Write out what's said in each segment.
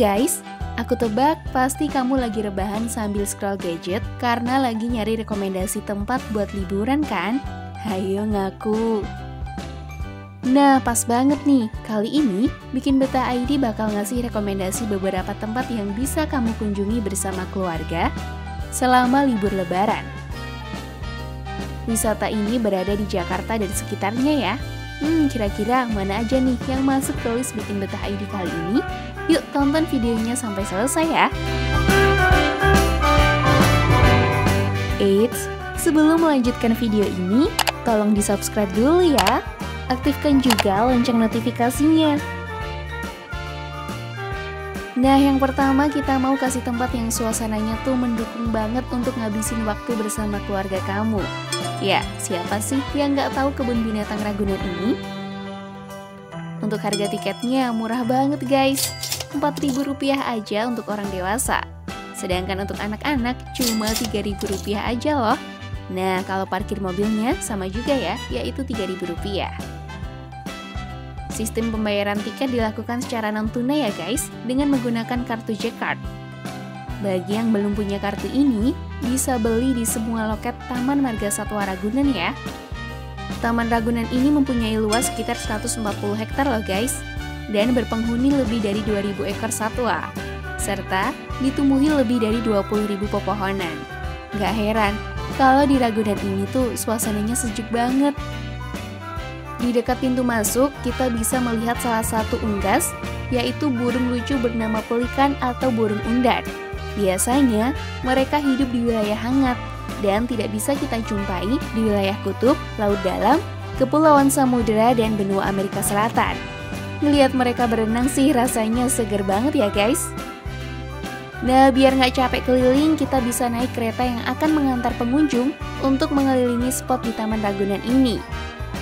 guys, aku tebak pasti kamu lagi rebahan sambil scroll gadget karena lagi nyari rekomendasi tempat buat liburan kan? Hayo ngaku. Nah, pas banget nih. Kali ini, Bikin Betah ID bakal ngasih rekomendasi beberapa tempat yang bisa kamu kunjungi bersama keluarga selama libur lebaran. Wisata ini berada di Jakarta dan sekitarnya ya. Kira-kira mana aja nih yang masuk ke list Bikin Betah ID kali ini? Yuk tonton videonya sampai selesai ya. Eits, sebelum melanjutkan video ini, tolong di-subscribe dulu ya. Aktifkan juga lonceng notifikasinya. Nah, yang pertama kita mau kasih tempat yang suasananya tuh mendukung banget untuk ngabisin waktu bersama keluarga kamu. Ya, siapa sih yang nggak tahu kebun binatang Ragunan ini? Untuk harga tiketnya murah banget guys, Rp4.000 aja untuk orang dewasa. Sedangkan untuk anak-anak cuma Rp3.000 aja loh. Nah, kalau parkir mobilnya sama juga ya, yaitu Rp3.000. Sistem pembayaran tiket dilakukan secara non-tunai ya guys, dengan menggunakan kartu J-Card. Bagi yang belum punya kartu ini, bisa beli di semua loket Taman Marga Satwa Ragunan ya. Taman Ragunan ini mempunyai luas sekitar 140 hektar loh guys, dan berpenghuni lebih dari 2.000 ekor satwa, serta ditumbuhi lebih dari 20.000 pepohonan. Gak heran, kalau di Ragunan ini tuh suasananya sejuk banget. Di dekat pintu masuk, kita bisa melihat salah satu unggas, yaitu burung lucu bernama pelikan atau burung undar. Biasanya, mereka hidup di wilayah hangat dan tidak bisa kita jumpai di wilayah kutub, laut dalam, kepulauan samudera, dan benua Amerika Selatan. Ngelihat mereka berenang sih rasanya seger banget ya guys. Nah, biar nggak capek keliling, kita bisa naik kereta yang akan mengantar pengunjung untuk mengelilingi spot di Taman Ragunan ini.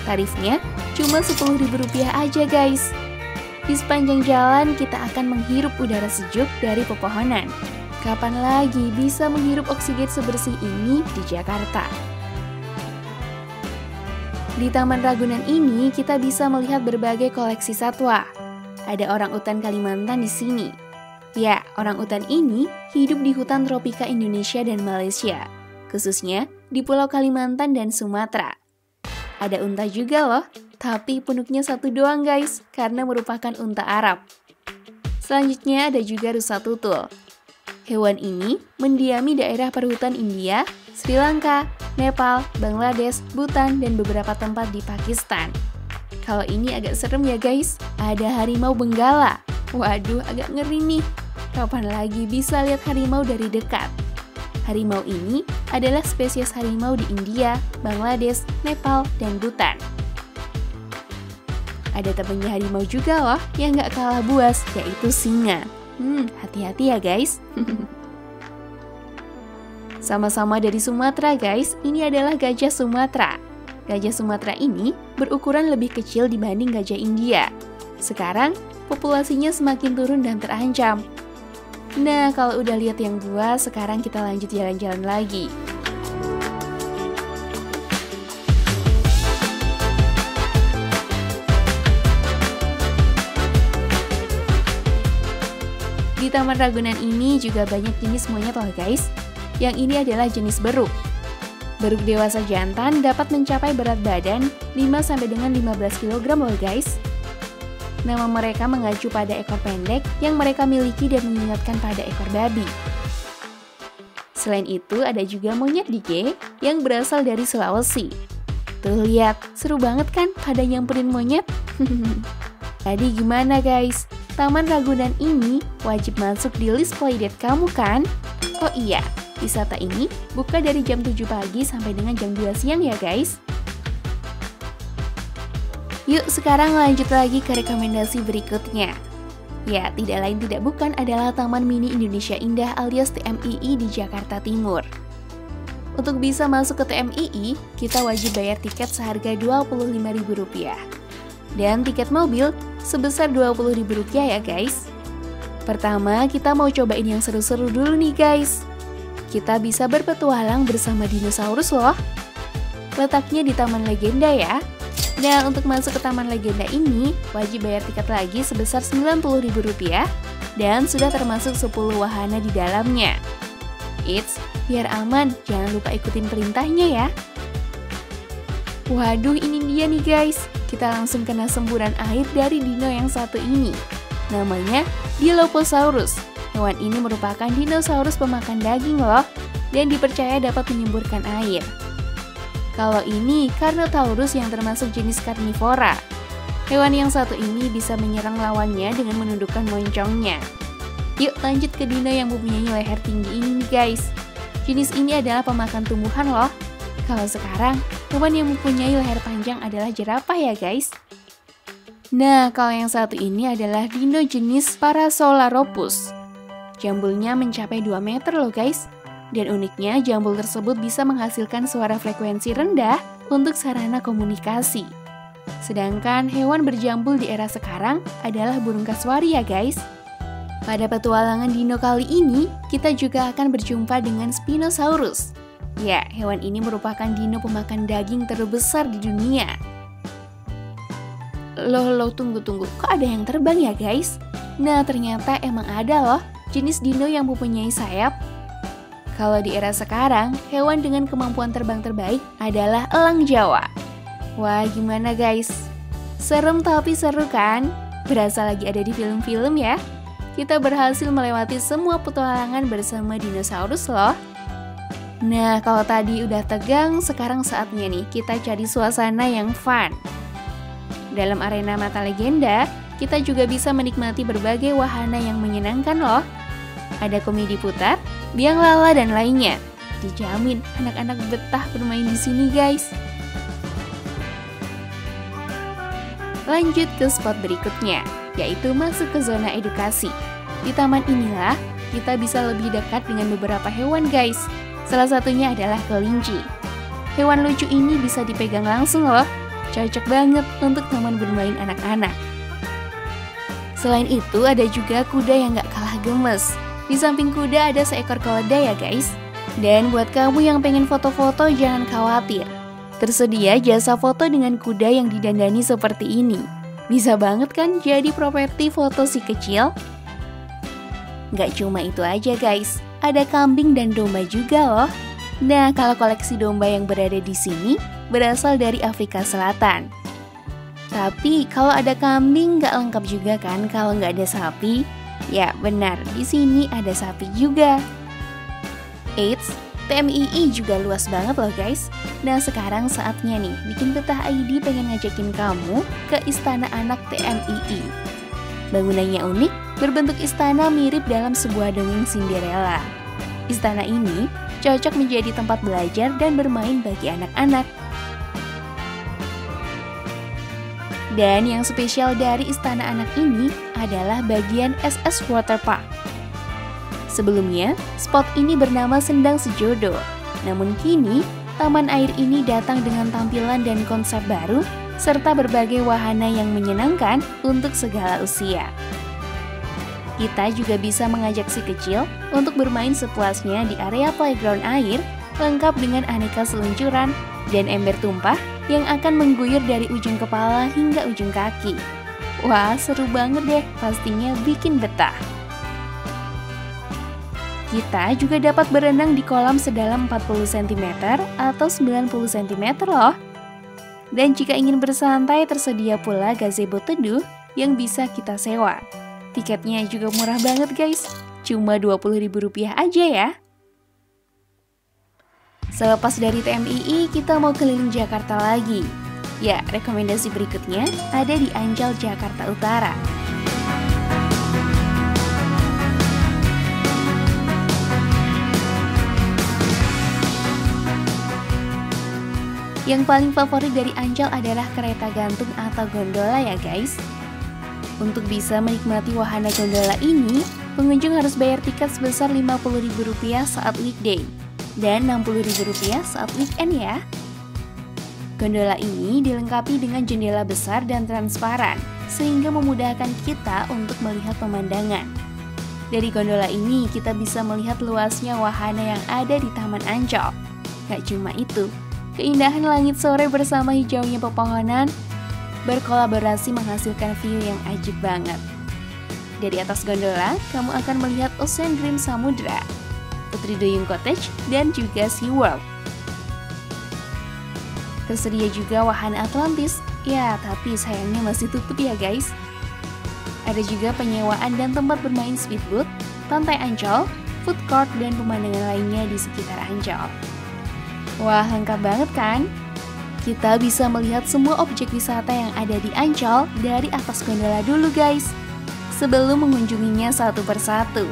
Tarifnya cuma Rp10.000 aja guys. Di sepanjang jalan kita akan menghirup udara sejuk dari pepohonan. Kapan lagi bisa menghirup oksigen sebersih ini di Jakarta? Di Taman Ragunan ini kita bisa melihat berbagai koleksi satwa. Ada orangutan Kalimantan di sini. Ya, orangutan ini hidup di hutan tropika Indonesia dan Malaysia, khususnya di Pulau Kalimantan dan Sumatera. Ada unta juga loh, tapi punuknya satu doang guys, karena merupakan unta Arab. Selanjutnya ada juga rusa tutul. Hewan ini mendiami daerah perhutan India, Sri Lanka, Nepal, Bangladesh, Bhutan, dan beberapa tempat di Pakistan. Kalau ini agak serem ya guys, ada harimau benggala. Waduh, agak ngeri nih. Kapan lagi bisa lihat harimau dari dekat? Harimau ini adalah spesies harimau di India, Bangladesh, Nepal, dan Bhutan. Ada temannya harimau juga loh yang gak kalah buas, yaitu singa. Hati-hati ya guys. Sama-sama dari Sumatera guys, ini adalah gajah Sumatera. Gajah Sumatera ini berukuran lebih kecil dibanding gajah India. Sekarang, populasinya semakin turun dan terancam. Nah, kalau udah lihat yang buas, sekarang kita lanjut jalan-jalan lagi. Di Taman Ragunan ini juga banyak jenis monyet loh guys. Yang ini adalah jenis beruk. Beruk dewasa jantan dapat mencapai berat badan 5-15 kg loh guys. Nama mereka mengacu pada ekor pendek yang mereka miliki dan mengingatkan pada ekor babi. Selain itu ada juga monyet dige yang berasal dari Sulawesi. Tuh lihat, seru banget kan pada nyamperin monyet? Jadi gimana guys? Taman Ragunan ini wajib masuk di list playdate kamu kan? Oh iya, wisata ini buka dari jam 7 pagi sampai dengan jam 2 siang ya guys. Yuk sekarang lanjut lagi ke rekomendasi berikutnya. Ya, tidak lain tidak bukan adalah Taman Mini Indonesia Indah alias TMII di Jakarta Timur. Untuk bisa masuk ke TMII, kita wajib bayar tiket seharga Rp25.000. Dan tiket mobil sebesar Rp20.000 ya guys. Pertama, kita mau cobain yang seru-seru dulu nih guys. Kita bisa berpetualang bersama dinosaurus loh. Letaknya di Taman Legenda ya. Dan untuk masuk ke Taman Legenda ini, wajib bayar tiket lagi sebesar Rp90.000 dan sudah termasuk 10 wahana di dalamnya. Eits, biar aman, jangan lupa ikutin perintahnya ya. Waduh, ini dia nih guys. Kita langsung kena semburan air dari dino yang satu ini. Namanya Dilophosaurus. Hewan ini merupakan dinosaurus pemakan daging loh, dan dipercaya dapat menyemburkan air. Kalau ini Carnotaurus yang termasuk jenis karnivora. Hewan yang satu ini bisa menyerang lawannya dengan menundukkan moncongnya. Yuk lanjut ke dino yang mempunyai leher tinggi ini nih guys. Jenis ini adalah pemakan tumbuhan loh. Kalau sekarang, hewan yang mempunyai leher panjang adalah jerapah ya guys. Nah, kalau yang satu ini adalah dino jenis Parasaurolophus. Jambulnya mencapai 2 meter loh guys. Dan uniknya, jambul tersebut bisa menghasilkan suara frekuensi rendah untuk sarana komunikasi. Sedangkan hewan berjambul di era sekarang adalah burung kasuari ya guys. Pada petualangan dino kali ini, kita juga akan berjumpa dengan Spinosaurus. Ya, hewan ini merupakan dino pemakan daging terbesar di dunia. Loh, tunggu. Kok ada yang terbang ya guys? Nah, ternyata emang ada loh jenis dino yang mempunyai sayap. Kalau di era sekarang, hewan dengan kemampuan terbang terbaik adalah elang Jawa. Wah, gimana guys? Serem tapi seru kan? Berasa lagi ada di film-film ya? Kita berhasil melewati semua petualangan bersama dinosaurus loh. Nah, kalau tadi udah tegang, sekarang saatnya nih kita cari suasana yang fun. Dalam arena Mata Legenda, kita juga bisa menikmati berbagai wahana yang menyenangkan loh. Ada komedi putar, biang lala, dan lainnya. Dijamin anak-anak betah bermain di sini guys. Lanjut ke spot berikutnya, yaitu masuk ke zona edukasi. Di taman inilah kita bisa lebih dekat dengan beberapa hewan guys. Salah satunya adalah kelinci. Hewan lucu ini bisa dipegang langsung loh. Cocok banget untuk taman bermain anak-anak. Selain itu ada juga kuda yang gak kalah gemes. Di samping kuda ada seekor keledai ya guys. Dan buat kamu yang pengen foto-foto jangan khawatir. Tersedia jasa foto dengan kuda yang didandani seperti ini. Bisa banget kan jadi properti foto si kecil? Gak cuma itu aja guys, ada kambing dan domba juga loh. Nah, kalau koleksi domba yang berada di sini berasal dari Afrika Selatan. Tapi kalau ada kambing nggak lengkap juga kan kalau nggak ada sapi? Ya benar, di sini ada sapi juga. Eits, TMII juga luas banget loh guys. Nah sekarang saatnya nih, Bikin Betah ID pengen ngajakin kamu ke Istana Anak TMII. Bangunannya unik, berbentuk istana mirip dalam sebuah dongeng Cinderella. Istana ini cocok menjadi tempat belajar dan bermain bagi anak-anak. Dan yang spesial dari Istana Anak ini adalah bagian SS Water Park. Sebelumnya, spot ini bernama Sendang Sejodo. Namun kini, taman air ini datang dengan tampilan dan konsep baru, serta berbagai wahana yang menyenangkan untuk segala usia. Kita juga bisa mengajak si kecil untuk bermain sepuasnya di area playground air, lengkap dengan aneka seluncuran dan ember tumpah yang akan mengguyur dari ujung kepala hingga ujung kaki. Wah, seru banget deh, pastinya bikin betah. Kita juga dapat berenang di kolam sedalam 40 cm atau 90 cm loh. Dan jika ingin bersantai, tersedia pula gazebo teduh yang bisa kita sewa. Tiketnya juga murah banget guys, cuma Rp20.000 aja ya. Selepas dari TMII, kita mau keliling Jakarta lagi. Ya, rekomendasi berikutnya ada di Ancol, Jakarta Utara. Yang paling favorit dari Ancol adalah kereta gantung atau gondola ya guys. Untuk bisa menikmati wahana gondola ini, pengunjung harus bayar tiket sebesar Rp50.000 saat weekday dan Rp60.000 saat weekend ya. Gondola ini dilengkapi dengan jendela besar dan transparan, sehingga memudahkan kita untuk melihat pemandangan. Dari gondola ini kita bisa melihat luasnya wahana yang ada di Taman Ancol. Gak cuma itu, keindahan langit sore bersama hijaunya pepohonan berkolaborasi menghasilkan view yang ajib banget. Dari atas gondola, kamu akan melihat Ocean Dream Samudra, Putri Duyung Cottage, dan juga SeaWorld. Tersedia juga wahana Atlantis, ya tapi sayangnya masih tutup ya guys. Ada juga penyewaan dan tempat bermain speedboat, pantai Ancol, food court, dan pemandangan lainnya di sekitar Ancol. Wah, lengkap banget kan? Kita bisa melihat semua objek wisata yang ada di Ancol dari atas gondola dulu guys, sebelum mengunjunginya satu persatu.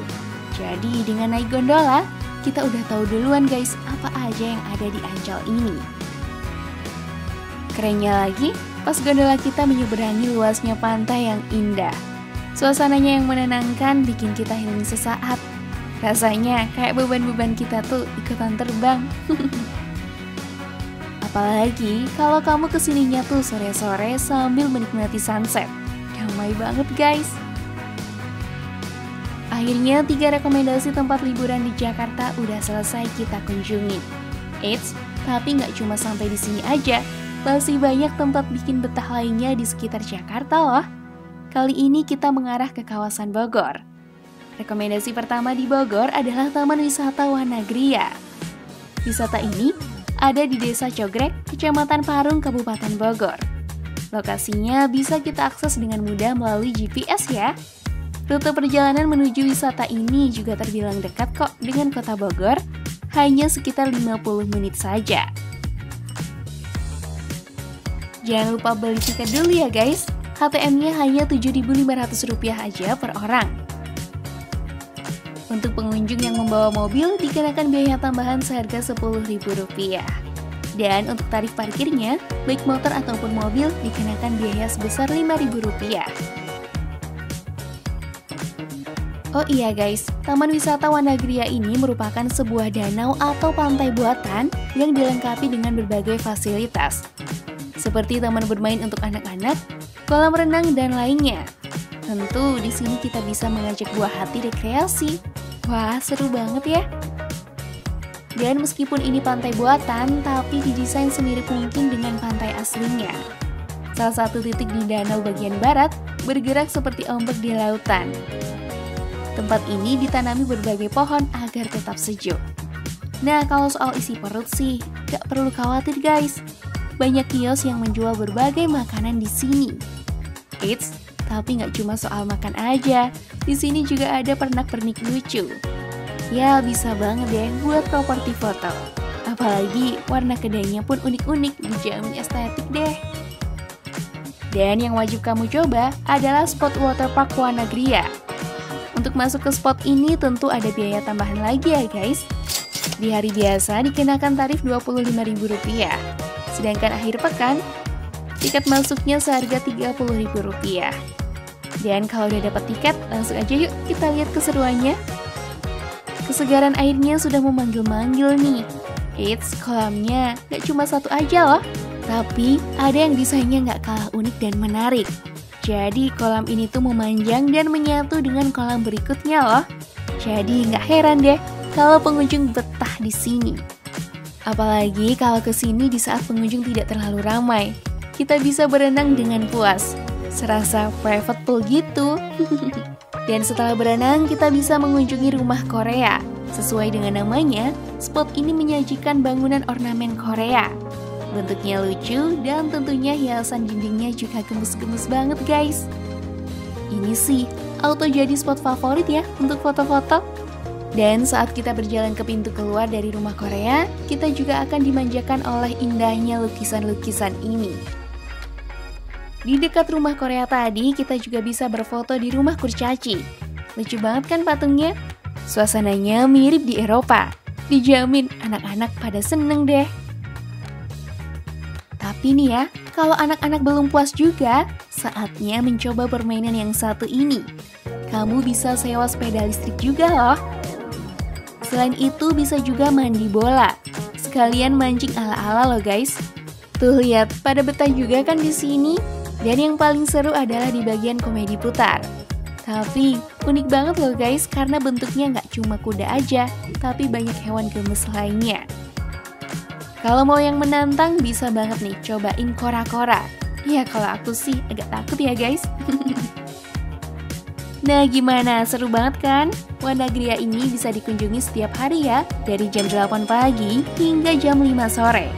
Jadi dengan naik gondola, kita udah tahu duluan guys apa aja yang ada di Ancol ini. Kerennya lagi, pas gondola kita menyeberangi luasnya pantai yang indah. Suasananya yang menenangkan bikin kita healing sesaat. Rasanya kayak beban-beban kita tuh ikutan terbang. Apalagi kalau kamu kesininya tuh sore-sore sambil menikmati sunset. Damai banget guys. Akhirnya 3 rekomendasi tempat liburan di Jakarta udah selesai kita kunjungi. Eits, tapi nggak cuma sampai di sini aja. Masih banyak tempat bikin betah lainnya di sekitar Jakarta loh. Kali ini kita mengarah ke kawasan Bogor. Rekomendasi pertama di Bogor adalah Taman Wisata Wanagria. Wisata ini ada di Desa Cogrek, Kecamatan Parung, Kabupaten Bogor. Lokasinya bisa kita akses dengan mudah melalui GPS ya. Rute perjalanan menuju wisata ini juga terbilang dekat kok dengan kota Bogor, hanya sekitar 50 menit saja. Jangan lupa beli tiket dulu ya guys, HTM-nya hanya Rp7.500 aja per orang. Untuk pengunjung yang membawa mobil dikenakan biaya tambahan seharga Rp10.000. Dan untuk tarif parkirnya, baik motor ataupun mobil dikenakan biaya sebesar Rp5.000. Oh iya guys, Taman Wisata Wanagria ini merupakan sebuah danau atau pantai buatan yang dilengkapi dengan berbagai fasilitas, seperti taman bermain untuk anak-anak, kolam renang, dan lainnya. Tentu di sini kita bisa mengajak buah hati rekreasi. Wah, seru banget ya. Dan meskipun ini pantai buatan, tapi didesain semirip mungkin dengan pantai aslinya. Salah satu titik di danau bagian barat bergerak seperti ombak di lautan. Tempat ini ditanami berbagai pohon agar tetap sejuk. Nah, kalau soal isi perut sih, gak perlu khawatir guys. Banyak kios yang menjual berbagai makanan di sini. Eits, tapi nggak cuma soal makan aja. Di sini juga ada pernak-pernik lucu. Ya, bisa banget deh buat properti foto. Apalagi warna kedainya pun unik-unik, dijamin estetik deh. Dan yang wajib kamu coba adalah spot waterpark Wanagria. Untuk masuk ke spot ini tentu ada biaya tambahan lagi ya guys. Di hari biasa dikenakan tarif Rp25.000. Sedangkan akhir pekan, tiket masuknya seharga Rp30.000. Dan kalau udah dapat tiket, langsung aja yuk kita lihat keseruannya. Kesegaran airnya sudah memanggil-manggil nih. Eits, kolamnya gak cuma satu aja loh, tapi ada yang desainnya gak kalah unik dan menarik. Jadi kolam ini tuh memanjang dan menyatu dengan kolam berikutnya loh. Jadi nggak heran deh kalau pengunjung betah di sini. Apalagi kalau kesini di saat pengunjung tidak terlalu ramai. Kita bisa berenang dengan puas. Serasa private pool gitu. Dan setelah berenang kita bisa mengunjungi rumah Korea. Sesuai dengan namanya, spot ini menyajikan bangunan ornamen Korea. Bentuknya lucu dan tentunya hiasan dindingnya juga gemes-gemes banget guys. Ini sih auto jadi spot favorit ya untuk foto-foto. Dan saat kita berjalan ke pintu keluar dari rumah Korea, kita juga akan dimanjakan oleh indahnya lukisan-lukisan ini. Di dekat rumah Korea tadi, kita juga bisa berfoto di rumah kurcaci. Lucu banget kan patungnya? Suasananya mirip di Eropa. Dijamin anak-anak pada seneng deh. Tapi nih ya, kalau anak-anak belum puas juga, saatnya mencoba permainan yang satu ini. Kamu bisa sewa sepeda listrik juga loh. Selain itu bisa juga mandi bola. Sekalian mancing ala-ala loh guys. Tuh lihat, pada betah juga kan di sini. Dan yang paling seru adalah di bagian komedi putar. Tapi unik banget loh guys, karena bentuknya nggak cuma kuda aja, tapi banyak hewan gemes lainnya. Kalau mau yang menantang, bisa banget nih cobain kora-kora. Ya kalau aku sih agak takut ya guys. Nah gimana, seru banget kan? Wahana Gria ini bisa dikunjungi setiap hari ya, dari jam 8 pagi hingga jam 5 sore.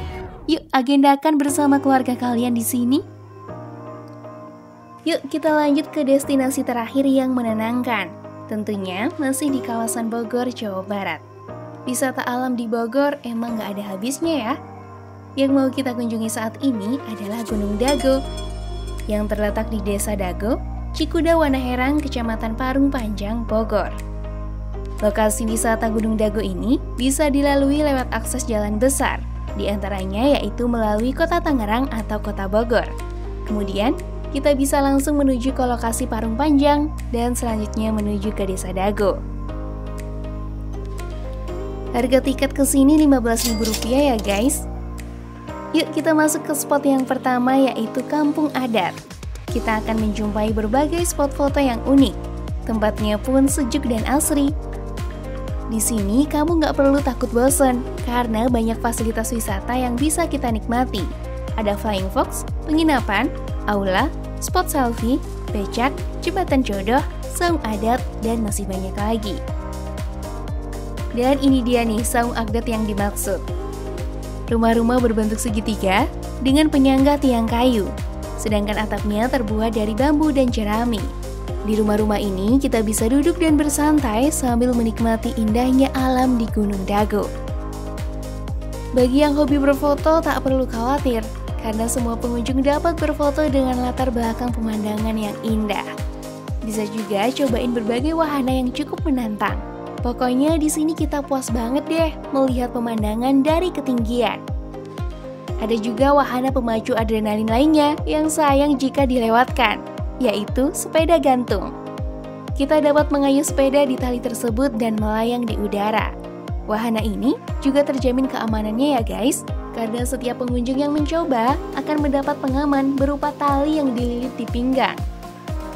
Yuk agendakan bersama keluarga kalian di sini. Yuk kita lanjut ke destinasi terakhir yang menenangkan. Tentunya masih di kawasan Bogor, Jawa Barat. Wisata alam di Bogor emang gak ada habisnya ya. Yang mau kita kunjungi saat ini adalah Gunung Dago, yang terletak di Desa Dago, Cikuda Wanaherang, Kecamatan Parung Panjang, Bogor. Lokasi wisata Gunung Dago ini bisa dilalui lewat akses jalan besar, di antaranya yaitu melalui Kota Tangerang atau Kota Bogor. Kemudian, kita bisa langsung menuju ke lokasi Parung Panjang dan selanjutnya menuju ke Desa Dago. Harga tiket ke sini Rp15.000 ya guys. Yuk kita masuk ke spot yang pertama yaitu Kampung Adat. Kita akan menjumpai berbagai spot foto yang unik. Tempatnya pun sejuk dan asri. Di sini kamu nggak perlu takut bosan karena banyak fasilitas wisata yang bisa kita nikmati. Ada flying fox, penginapan, aula, spot selfie, becak, jembatan jodoh, saung adat, dan masih banyak lagi. Dan ini dia nih saung adat yang dimaksud. Rumah-rumah berbentuk segitiga dengan penyangga tiang kayu, sedangkan atapnya terbuat dari bambu dan jerami. Di rumah-rumah ini kita bisa duduk dan bersantai sambil menikmati indahnya alam di Gunung Dago. Bagi yang hobi berfoto tak perlu khawatir, karena semua pengunjung dapat berfoto dengan latar belakang pemandangan yang indah. Bisa juga cobain berbagai wahana yang cukup menantang. Pokoknya di sini kita puas banget deh melihat pemandangan dari ketinggian. Ada juga wahana pemacu adrenalin lainnya yang sayang jika dilewatkan, yaitu sepeda gantung. Kita dapat mengayuh sepeda di tali tersebut dan melayang di udara. Wahana ini juga terjamin keamanannya ya guys, karena setiap pengunjung yang mencoba akan mendapat pengaman berupa tali yang dililit di pinggang.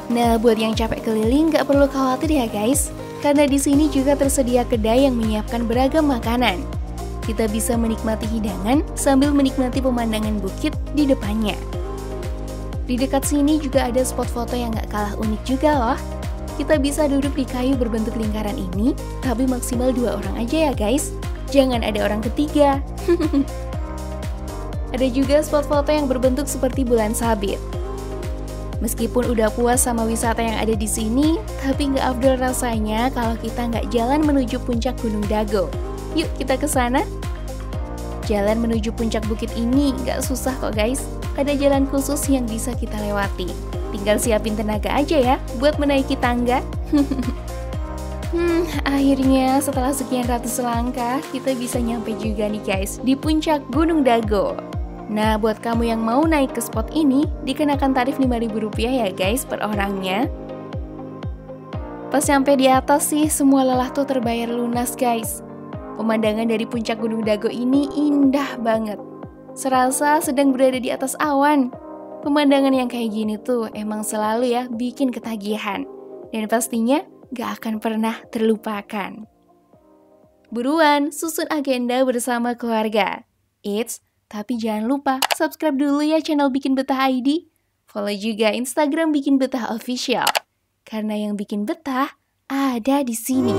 Nah, buat yang capek keliling gak perlu khawatir ya guys, karena di sini juga tersedia kedai yang menyiapkan beragam makanan. Kita bisa menikmati hidangan sambil menikmati pemandangan bukit di depannya. Di dekat sini juga ada spot foto yang gak kalah unik juga loh. Kita bisa duduk di kayu berbentuk lingkaran ini, tapi maksimal 2 orang aja ya guys. Jangan ada orang ketiga. Ada juga spot foto yang berbentuk seperti bulan sabit. Meskipun udah puas sama wisata yang ada di sini, tapi nggak afdol rasanya kalau kita nggak jalan menuju puncak Gunung Dago. Yuk kita ke sana. Jalan menuju puncak bukit ini nggak susah kok guys. Ada jalan khusus yang bisa kita lewati. Tinggal siapin tenaga aja ya buat menaiki tangga. Akhirnya setelah sekian ratus langkah, kita bisa nyampe juga nih guys di puncak Gunung Dago. Nah, buat kamu yang mau naik ke spot ini, dikenakan tarif Rp5.000 ya guys per orangnya. Pas sampai di atas sih, semua lelah tuh terbayar lunas guys. Pemandangan dari puncak Gunung Dago ini indah banget. Serasa sedang berada di atas awan. Pemandangan yang kayak gini tuh emang selalu ya bikin ketagihan. Dan pastinya gak akan pernah terlupakan. Buruan, susun agenda bersama keluarga. Tapi jangan lupa subscribe dulu ya channel Bikin Betah ID. Follow juga Instagram Bikin Betah Official. Karena yang bikin betah ada di sini.